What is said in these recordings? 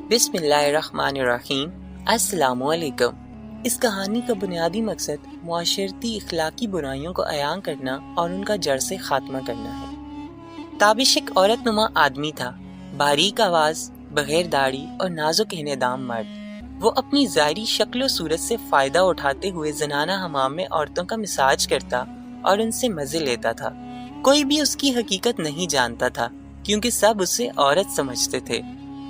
बिस्मिल्लाहिर्रहमानिर्रहीम। अस्सलामुअलैकुम। इस कहानी का बुनियादी मकसद मुआशरती इखलाकी बुराइयों को अयान करना और उनका जड़ से खात्मा करना है। ताबिश एक औरत नुमा आदमी था, बारीक आवाज, बगैर दाढ़ी और नाजुक हिनेदाम मर्द। वो अपनी ज़ाहिरी शक्ल सूरत से फायदा उठाते हुए ज़नाना हमाम में औरतों का मिसाज करता और उनसे मजे लेता था। कोई भी उसकी हकीकत नहीं जानता था क्योंकि सब उसे औरत समझते थे।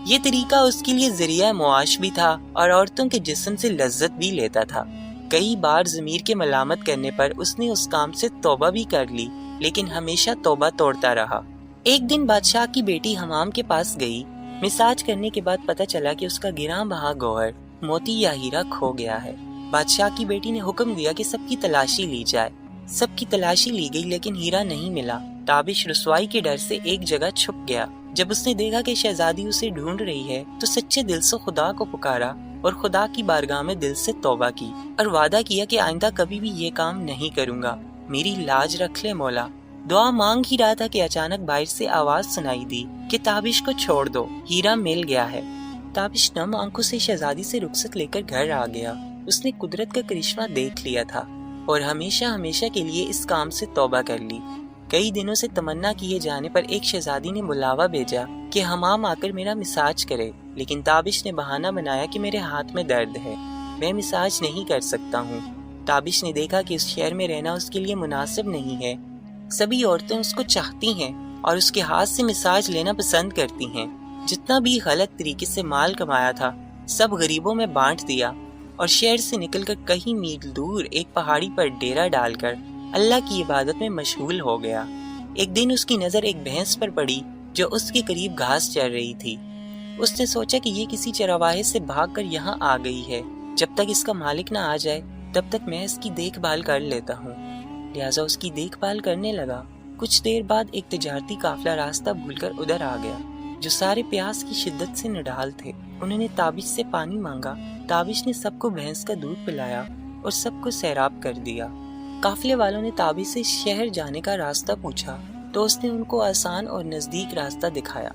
ये तरीका उसके लिए जरिया मुआश भी था और औरतों के जिस्म से लज्जत भी लेता था। कई बार ज़मीर के मलामत करने पर उसने उस काम से तौबा भी कर ली, लेकिन हमेशा तौबा तोड़ता रहा। एक दिन बादशाह की बेटी हमाम के पास गई। मिसाज करने के बाद पता चला कि उसका गिरां बहा गौहर, मोती या हीरा खो गया है। बादशाह की बेटी ने हुक्म दिया कि सबकी तलाशी ली जाए। सबकी तलाशी ली गई, लेकिन हीरा नहीं मिला। ताबिश रुसवाई के डर से एक जगह छुप गया। जब उसने देखा कि शहजादी उसे ढूंढ रही है तो सच्चे दिल से खुदा को पुकारा और खुदा की बारगाह में दिल से तौबा की और वादा किया कि आइंदा कभी भी ये काम नहीं करूंगा, मेरी लाज रख ले मौला। दुआ मांग ही रहा था कि अचानक बाहर से आवाज सुनाई दी कि ताबिश को छोड़ दो, हीरा मिल गया है। ताबिश नम आंखों से शहजादी से रुखसत लेकर घर आ गया। उसने कुदरत का करिश्मा देख लिया था और हमेशा हमेशा के लिए इस काम से तौबा कर ली। कई दिनों से तमन्ना किए जाने पर एक शहजादी ने बुलावा भेजा कि हमाम आकर मेरा मिसाज करे, लेकिन ताबिश ने बहाना बनाया कि मेरे हाथ में दर्द है, मैं मिसाज नहीं कर सकता हूँ। ताबिश ने देखा कि उस शहर में रहना उसके लिए मुनासिब नहीं है। सभी औरतें उसको चाहती हैं और उसके हाथ से मिसाज लेना पसंद करती हैं। जितना भी गलत तरीके से माल कमाया था सब गरीबों में बांट दिया और शहर से निकलकर कहीं मील दूर एक पहाड़ी पर डेरा डालकर अल्लाह की इबादत में मशगूल हो गया। एक दिन उसकी नजर एक भैंस पर पड़ी जो उसके करीब घास चर रही थी। उसने सोचा कि ये किसी चरवाहे से भागकर यहाँ आ गई है, जब तक इसका मालिक ना आ जाए तब तक मैं इसकी देखभाल कर लेता हूँ। लिहाजा उसकी देखभाल करने लगा। कुछ देर बाद एक तिजारती काफिला रास्ता भूलकर उधर आ गया, जो सारे प्यास की शिद्दत से निढाल थे। उन्होंने ताबिश से पानी मांगा। ताबिश ने सबको भैंस का दूध पिलाया और सबको सैराब कर दिया। काफिले वालों ने ताबिश से शहर जाने का रास्ता पूछा तो उसने उनको आसान और नजदीक रास्ता दिखाया।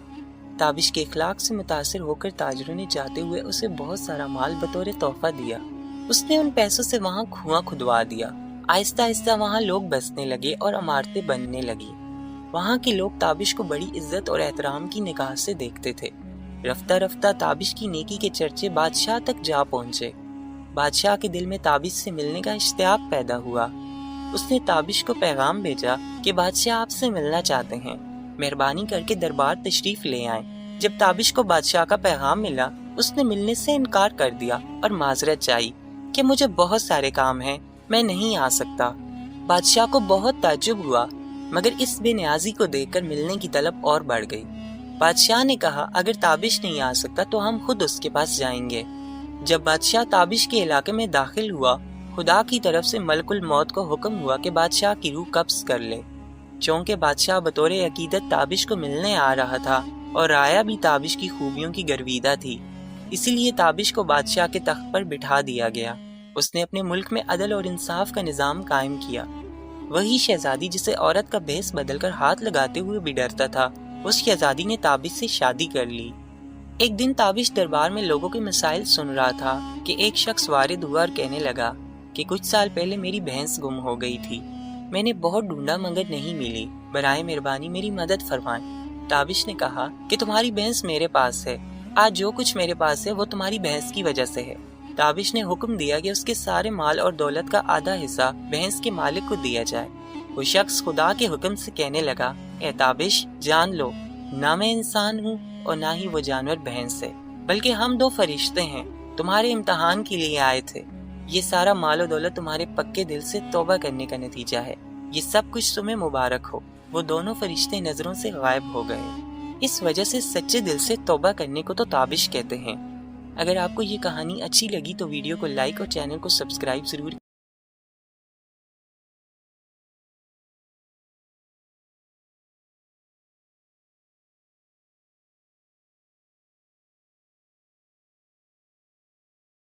ताबिश के इखलाक से मुतासिर होकर ताजरों ने जाते हुए उसे बहुत सारा माल बतौर तोहफा दिया। उसने उन पैसों से वहाँ कुआं खुदवा दिया। आहिस्ता आहिस्ता वहाँ लोग बसने लगे और इमारतें बनने लगी। वहाँ के लोग ताबिश को बड़ी इज्जत और एहतराम की निगाह से देखते थे। रफ्ता रफ्ता ताबिश की नेकी के चर्चे बादशाह तक जा पहुँचे। बादशाह के दिल में ताबिश से मिलने का इश्तियाक पैदा हुआ। उसने ताबिश को पैगाम भेजा कि बादशाह आपसे मिलना चाहते हैं, मेहरबानी करके दरबार तशरीफ ले आएं। जब ताबिश को बादशाह का पैगाम मिला उसने मिलने से इनकार कर दिया और माजरत चाही कि मुझे बहुत सारे काम हैं, मैं नहीं आ सकता। बादशाह को बहुत ताज्जुब हुआ, मगर इस बेनियाजी को देखकर मिलने की तलब और बढ़ गई। बादशाह ने कहा, अगर ताबिश नहीं आ सकता तो हम खुद उसके पास जाएंगे। जब बादशाह ताबिश के इलाके में दाखिल हुआ, खुदा की तरफ से मलकुल मौत को हुक्म हुआ कि बादशाह की रूह कब्ज कर ले। चूंकि बादशाह बतौर अकीदत ताबिश को मिलने आ रहा था और राया भी ताबिश की खूबियों की गर्विदा थी, इसीलिए ताबिश को बादशाह के तख्त पर बिठा दिया गया। उसने अपने मुल्क में अदल और इंसाफ का निज़ाम कायम किया। वही शहजादी जिसे औरत का भेस बदलकर हाथ लगाते हुए भी डरता था, उस शहजादी ने ताबिश से शादी कर ली। एक दिन ताबिश दरबार में लोगों के मसाइल सुन रहा था कि एक शख्स वारिद हुआ और कहने लगा कि कुछ साल पहले मेरी भैंस गुम हो गई थी। मैंने बहुत ढूंढा मगर नहीं मिली, बराए मेहरबानी मेरी मदद फरमाएं। ताबिश ने कहा कि तुम्हारी भैंस मेरे पास है, आज जो कुछ मेरे पास है वो तुम्हारी भैंस की वजह से है। ताबिश ने हुक्म दिया कि उसके सारे माल और दौलत का आधा हिस्सा भैंस के मालिक को दिया जाए। वो शख्स खुदा के हुक्म से कहने लगा, ए ताबिश, जान लो, ना मैं इंसान हूँ और ना ही वो जानवर भैंस है, बल्कि हम दो फरिश्ते हैं, तुम्हारे इम्तहान के लिए आए थे। ये सारा माल और दौलत तुम्हारे पक्के दिल से तौबा करने का नतीजा है। ये सब कुछ तुम्हें मुबारक हो। वो दोनों फरिश्ते नजरों से गायब हो गए। इस वजह से सच्चे दिल से तौबा करने को तो ताबिश कहते हैं। अगर आपको ये कहानी अच्छी लगी तो वीडियो को लाइक और चैनल को सब्सक्राइब जरूर